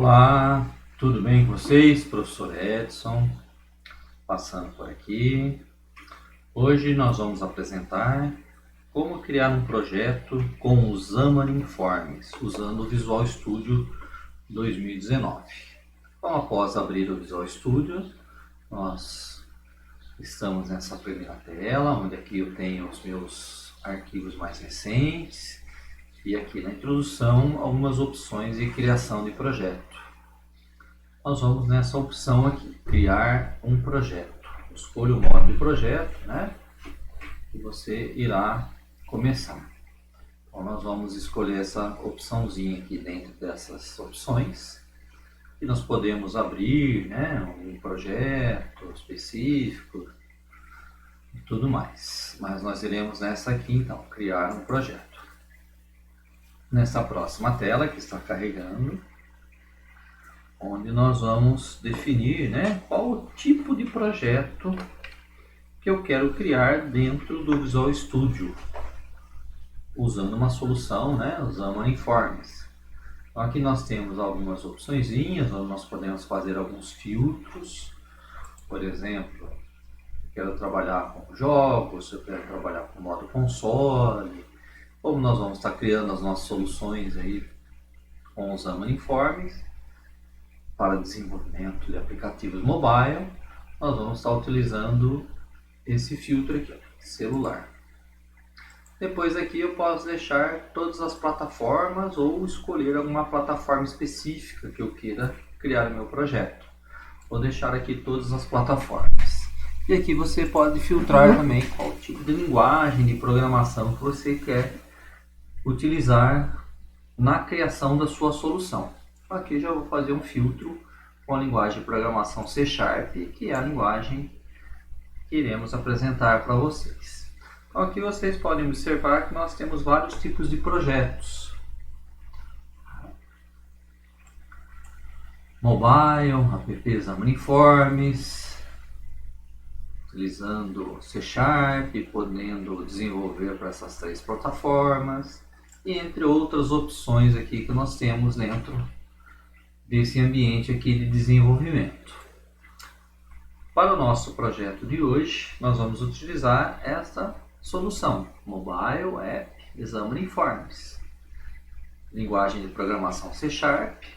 Olá, tudo bem com vocês? Professor Edson, passando por aqui. Hoje nós vamos apresentar como criar um projeto com o Xamarin Forms, usando o Visual Studio 2019. Então, após abrir o Visual Studio, nós estamos nessa primeira tela, onde aqui eu tenho os meus arquivos mais recentes. E aqui na introdução, algumas opções de criação de projeto. Nós vamos nessa opção aqui, criar um projeto. Escolha o modo de projeto, né? E você irá começar. Então nós vamos escolher essa opçãozinha aqui dentro dessas opções. E nós podemos abrir, né, um projeto específico e tudo mais. Mas nós iremos nessa aqui então, criar um projeto. Nessa próxima tela que está carregando, onde nós vamos definir, né, qual o tipo de projeto que eu quero criar dentro do Visual Studio, usando uma solução, né, o Xamarin Forms. Então aqui nós temos algumas opçõezinhas, onde nós podemos fazer alguns filtros. Por exemplo, eu quero trabalhar com jogos, eu quero trabalhar com modo console. Como nós vamos estar criando as nossas soluções aí com os Xamarin Forms para desenvolvimento de aplicativos mobile, nós vamos estar utilizando esse filtro aqui, celular. Depois aqui eu posso deixar todas as plataformas ou escolher alguma plataforma específica que eu queira criar o meu projeto. Vou deixar aqui todas as plataformas. E aqui você pode filtrar também qual tipo de linguagem de programação que você quer utilizar na criação da sua solução. Aqui já vou fazer um filtro com a linguagem de programação C#, que é a linguagem que iremos apresentar para vocês. Então aqui vocês podem observar que nós temos vários tipos de projetos. Mobile, app Xamarin Forms, utilizando C#, podendo desenvolver para essas três plataformas, e entre outras opções aqui que nós temos dentro desse ambiente aqui de desenvolvimento. Para o nosso projeto de hoje, nós vamos utilizar esta solução, Mobile App Xamarin Forms, linguagem de programação C#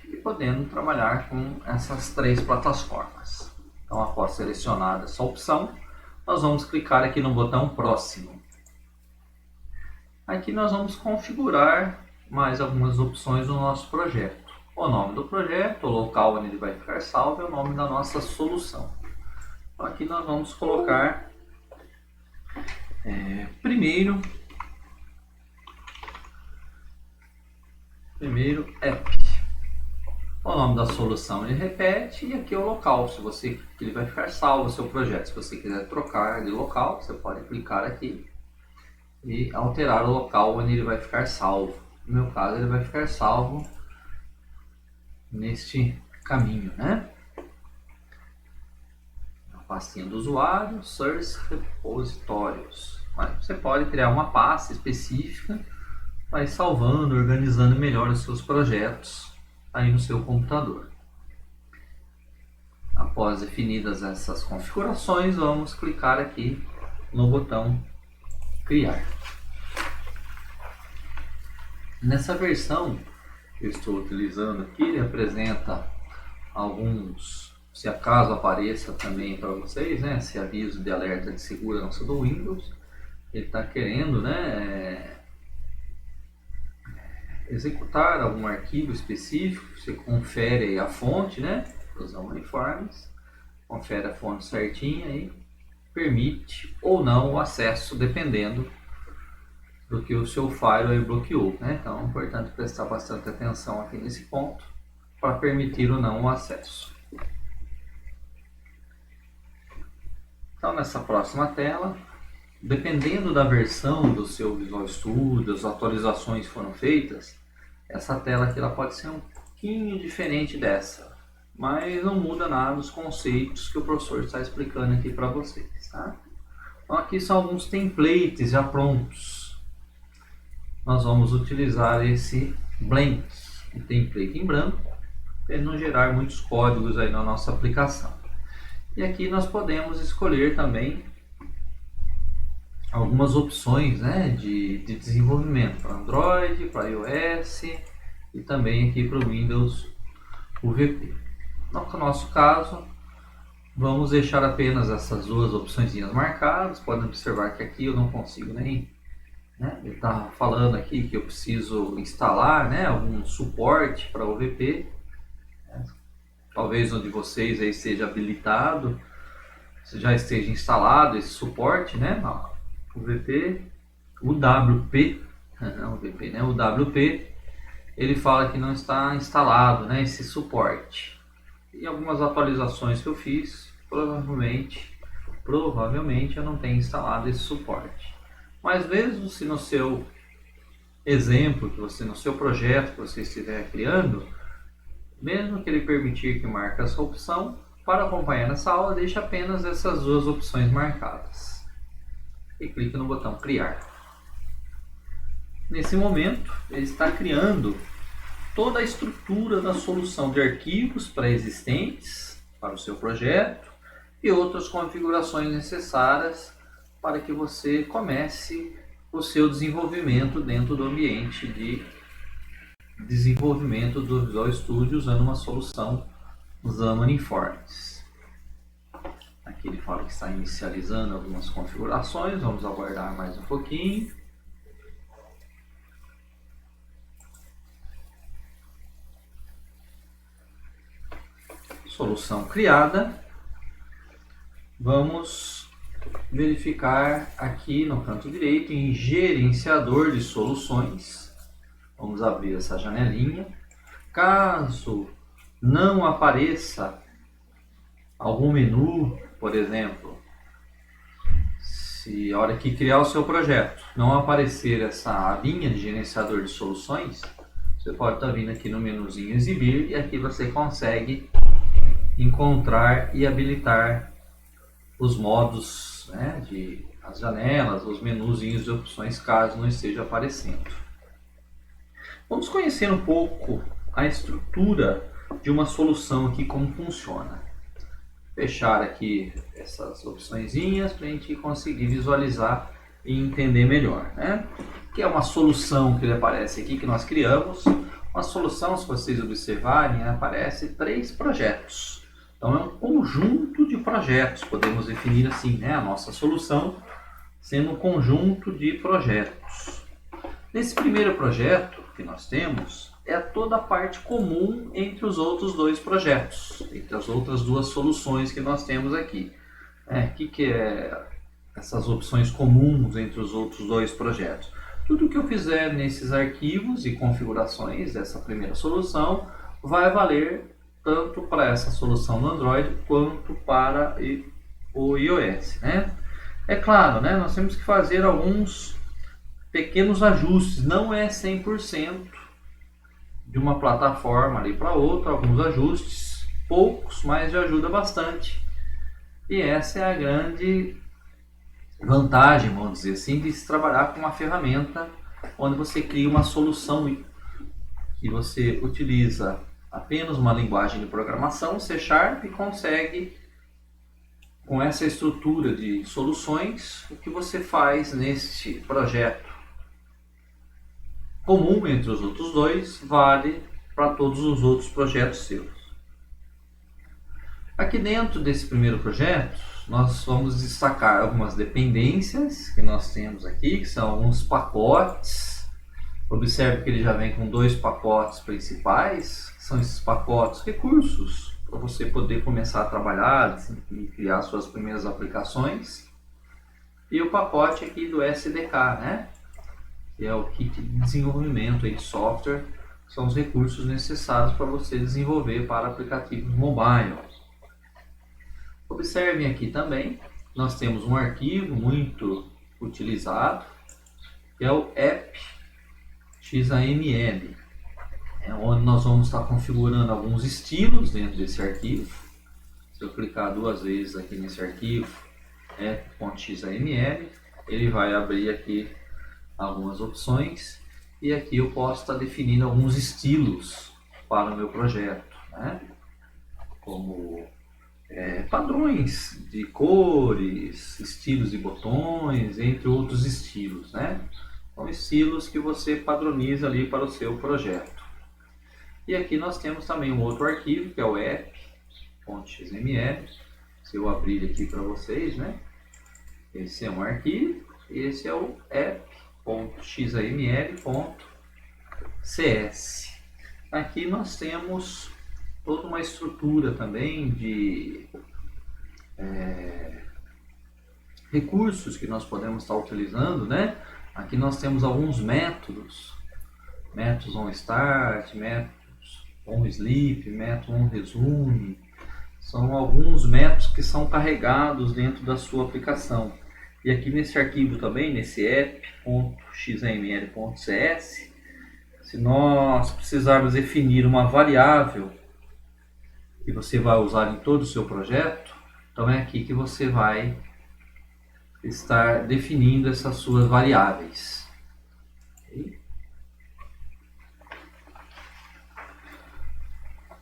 e podendo trabalhar com essas três plataformas. Então, após selecionada essa opção, nós vamos clicar aqui no botão Próximo. Aqui nós vamos configurar mais algumas opções do nosso projeto. O nome do projeto, o local onde ele vai ficar salvo e o nome da nossa solução. Então, aqui nós vamos colocar primeiro app. O nome da solução ele repete e aqui é o local, se você que ele vai ficar salvo o seu projeto. Se você quiser trocar de local, você pode clicar aqui e alterar o local onde ele vai ficar salvo. No meu caso, ele vai ficar salvo neste caminho, né? A pastinha do usuário, Source Repositórios. Mas você pode criar uma pasta específica, vai salvando, organizando melhor os seus projetos aí no seu computador. Após definidas essas configurações, vamos clicar aqui no botão Criar. Nessa versão que eu estou utilizando aqui, ele apresenta alguns, se acaso apareça também para vocês, né, esse aviso de alerta de segurança do Windows. Ele está querendo, né, executar algum arquivo específico. Você confere aí a fonte, né, dos Xamarin Forms, confere a fonte certinha e permite ou não o acesso, dependendo do que o seu firewall bloqueou, né? Então é importante prestar bastante atenção aqui nesse ponto para permitir ou não o acesso. Então nessa próxima tela, dependendo da versão do seu Visual Studio, as atualizações foram feitas, essa tela aqui ela pode ser um pouquinho diferente dessa, mas não muda nada os conceitos que o professor está explicando aqui para vocês, tá? Então aqui são alguns templates já prontos. Nós vamos utilizar esse blank, um template em branco, para não gerar muitos códigos aí na nossa aplicação. E aqui nós podemos escolher também algumas opções, né, de desenvolvimento para Android, para iOS e também aqui para o Windows UVP. No nosso caso, vamos deixar apenas essas duas opções marcadas. Podem observar que aqui eu não consigo nem, né, ele está falando aqui que eu preciso instalar, né, algum suporte para UVP. Talvez onde vocês aí esteja habilitado, se já esteja instalado esse suporte, né, UVP, UWP, não UVP, né, UWP, ele fala que não está instalado, né, esse suporte. E algumas atualizações que eu fiz, provavelmente eu não tenho instalado esse suporte. Mas mesmo se no seu exemplo, no seu projeto que você estiver criando, mesmo que ele permitir que marque essa opção, para acompanhar nessa aula, deixe apenas essas duas opções marcadas. E clique no botão criar. Nesse momento, ele está criando toda a estrutura da solução de arquivos pré-existentes para o seu projeto e outras configurações necessárias para que você comece o seu desenvolvimento dentro do ambiente de desenvolvimento do Visual Studio usando uma solução Xamarin Informs. Aqui ele fala que está inicializando algumas configurações, vamos aguardar mais um pouquinho. Solução criada. Vamos verificar aqui no canto direito em gerenciador de soluções. Vamos abrir essa janelinha. Caso não apareça algum menu, por exemplo, se a hora que criar o seu projeto não aparecer essa linha de gerenciador de soluções, você pode estar vindo aqui no menuzinho exibir e aqui você consegue encontrar e habilitar os modos, né, as janelas, os menuzinhos de opções caso não esteja aparecendo. Vamos conhecer um pouco a estrutura de uma solução aqui, como funciona. Fechar aqui essas opçõezinhas para a gente conseguir visualizar e entender melhor, né? Que é uma solução que aparece aqui que nós criamos. Uma solução, se vocês observarem, aparece 3 projetos. Então é um conjunto de projetos, podemos definir assim, né? A nossa solução sendo um conjunto de projetos. Nesse primeiro projeto que nós temos, é toda a parte comum entre os outros 2 projetos, entre as outras 2 soluções que nós temos aqui. O que é essas opções comuns entre os outros 2 projetos? Tudo que eu fizer nesses arquivos e configurações dessa primeira solução vai valer tanto para essa solução no Android quanto para o iOS, né? É claro, né, nós temos que fazer alguns pequenos ajustes, não é 100% de uma plataforma ali para outra, alguns ajustes, poucos, mas já ajuda bastante. E essa é a grande vantagem, vamos dizer assim, de se trabalhar com uma ferramenta onde você cria uma solução que você utiliza apenas uma linguagem de programação, C# e consegue, com essa estrutura de soluções, o que você faz neste projeto comum entre os outros 2 vale para todos os outros projetos seus. Aqui dentro desse primeiro projeto, nós vamos destacar algumas dependências que nós temos aqui, que são alguns pacotes. Observe que ele já vem com 2 pacotes principais, que são esses pacotes recursos, para você poder começar a trabalhar e criar suas primeiras aplicações. E o pacote aqui do SDK, né? Que é o kit de desenvolvimento de software, são os recursos necessários para você desenvolver para aplicativos mobile. Observem aqui também, nós temos um arquivo muito utilizado, que é o app.xaml, onde nós vamos estar configurando alguns estilos dentro desse arquivo. Se eu clicar 2 vezes aqui nesse arquivo, app.xaml, ele vai abrir aqui algumas opções e aqui eu posso estar definindo alguns estilos para o meu projeto. né? Como padrões de cores, estilos de botões, entre outros estilos, né? São estilos que você padroniza ali para o seu projeto. E aqui nós temos também um outro arquivo, que é o app.xml. Se eu abrir aqui para vocês, né? Esse é um arquivo, esse é o app.xml.cs. Aqui nós temos toda uma estrutura também de recursos que nós podemos estar utilizando, né? Aqui nós temos alguns métodos onStart, métodos onSleep, método onResume. São alguns métodos que são carregados dentro da sua aplicação. E aqui nesse arquivo também, nesse app.xml.cs, se nós precisarmos definir uma variável que você vai usar em todo o seu projeto, então é aqui que você vai estar definindo essas suas variáveis. Okay?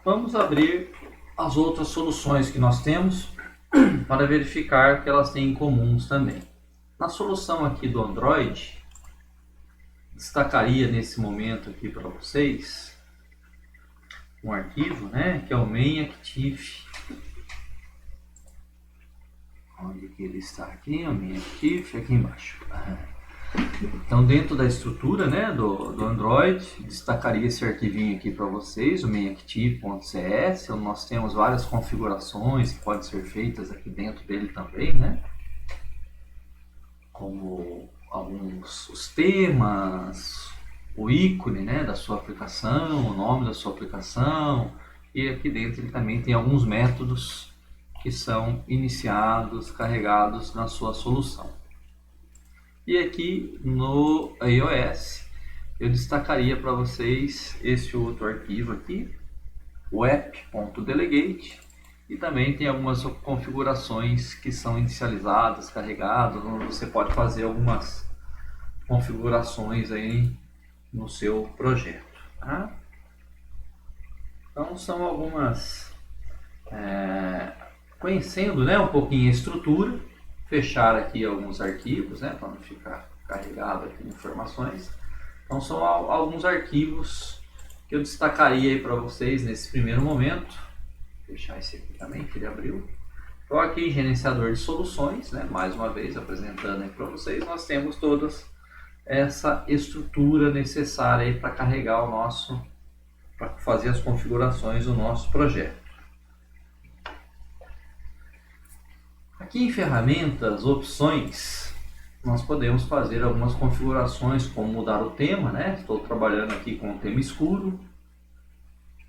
Vamos abrir as outras soluções que nós temos para verificar que elas têm em comuns também. Na solução aqui do Android, destacaria nesse momento aqui para vocês um arquivo, né, que é o main_active. Onde que ele está aqui? O main_active aqui embaixo. Então, dentro da estrutura, né, do Android, destacaria esse arquivinho aqui para vocês, o main_active.cs. Nós temos várias configurações que podem ser feitas aqui dentro dele também, né? Como os temas, o ícone, né, da sua aplicação, o nome da sua aplicação. E aqui dentro ele também tem alguns métodos que são iniciados, carregados na sua solução. E aqui no iOS eu destacaria para vocês esse outro arquivo aqui, o app.delegate, e também tem algumas configurações que são inicializadas, carregadas, onde você pode fazer algumas configurações aí no seu projeto. Tá? Então são algumas, conhecendo, né, um pouquinho a estrutura, fechar aqui alguns arquivos, né, para não ficar carregado aqui informações. Então são alguns arquivos que eu destacaria aí para vocês nesse primeiro momento. Vou fechar esse aqui também, que ele abriu. Então aqui em gerenciador de soluções, né, mais uma vez apresentando aí para vocês, nós temos todas essa estrutura necessária aí para carregar para fazer as configurações do nosso projeto. Aqui em ferramentas, opções, nós podemos fazer algumas configurações, como mudar o tema, né? Estou trabalhando aqui com o tema escuro.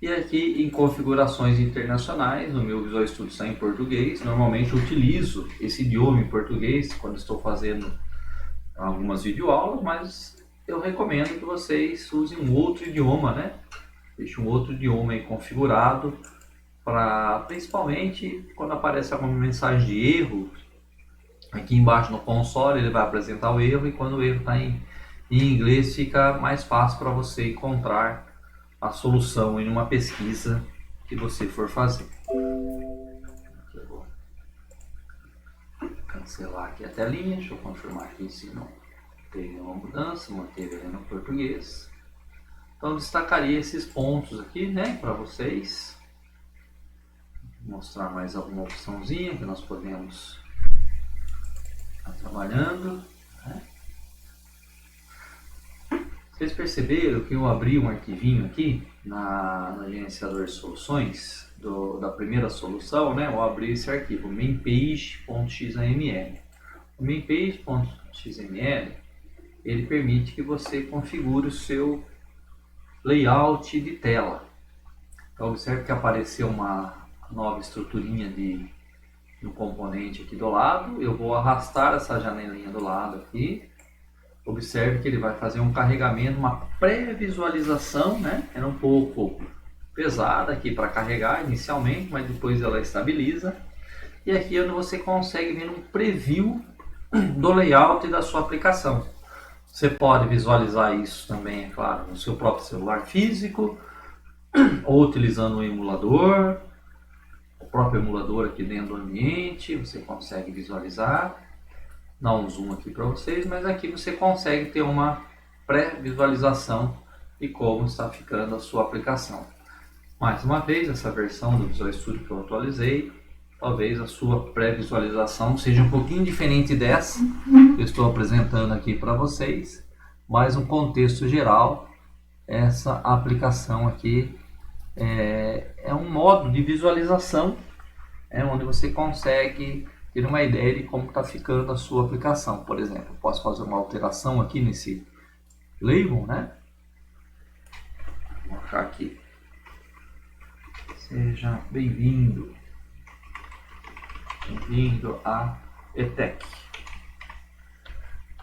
E aqui em configurações internacionais, o meu Visual Studio está em português. Normalmente eu utilizo esse idioma em português quando estou fazendo algumas videoaulas, mas eu recomendo que vocês usem um outro idioma, né? Deixe um outro idioma aí configurado, principalmente quando aparece alguma mensagem de erro, aqui embaixo no console ele vai apresentar o erro, e quando o erro está em inglês fica mais fácil para você encontrar a solução em uma pesquisa que você for fazer. Aqui eu vou cancelar aqui a telinha, deixa eu confirmar aqui se não teve nenhuma mudança, manteve ele no português. Então destacaria esses pontos aqui, né, para vocês. Mostrar mais alguma opçãozinha que nós podemos estar trabalhando, né? Vocês perceberam que eu abri um arquivinho aqui no gerenciador de soluções da primeira solução, né? Eu abri esse arquivo mainpage.xml. O mainpage.xml ele permite que você configure o seu layout de tela. Então observe que apareceu uma nova estruturinha de um componente aqui do lado. Eu vou arrastar essa janelinha do lado aqui. Observe que ele vai fazer um carregamento, uma pré-visualização, né? Era um pouco pesada aqui para carregar inicialmente, mas depois ela estabiliza. E aqui você consegue ver um preview do layout da sua aplicação. Você pode visualizar isso também, é claro, no seu próprio celular físico, ou utilizando um emulador, o próprio emulador aqui dentro do ambiente, você consegue visualizar. Dá um zoom aqui para vocês, mas aqui você consegue ter uma pré-visualização de como está ficando a sua aplicação. Mais uma vez, essa versão do Visual Studio que eu atualizei, talvez a sua pré-visualização seja um pouquinho diferente dessa que eu estou apresentando aqui para vocês, mas no contexto geral, essa aplicação aqui é um modo de visualização onde você consegue ter uma ideia de como está ficando a sua aplicação. Por exemplo, eu posso fazer uma alteração aqui nesse label, né? Vou colocar aqui. Seja bem-vindo. Bem-vindo a ETEC.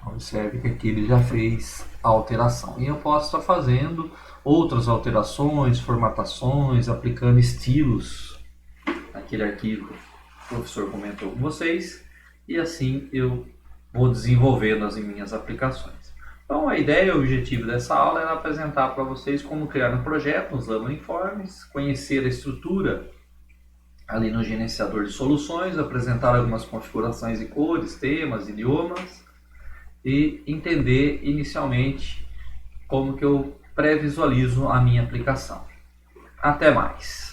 Observe que aqui ele já fez a alteração. E eu posso estar fazendo outras alterações, formatações, aplicando estilos naquele arquivo que o professor comentou com vocês. E assim eu vou desenvolvendo as minhas aplicações. Então a ideia e o objetivo dessa aula era apresentar para vocês como criar um projeto usando informes, conhecer a estrutura ali no gerenciador de soluções, apresentar algumas configurações de cores, temas, idiomas e entender inicialmente como que eu pré-visualizo a minha aplicação. Até mais!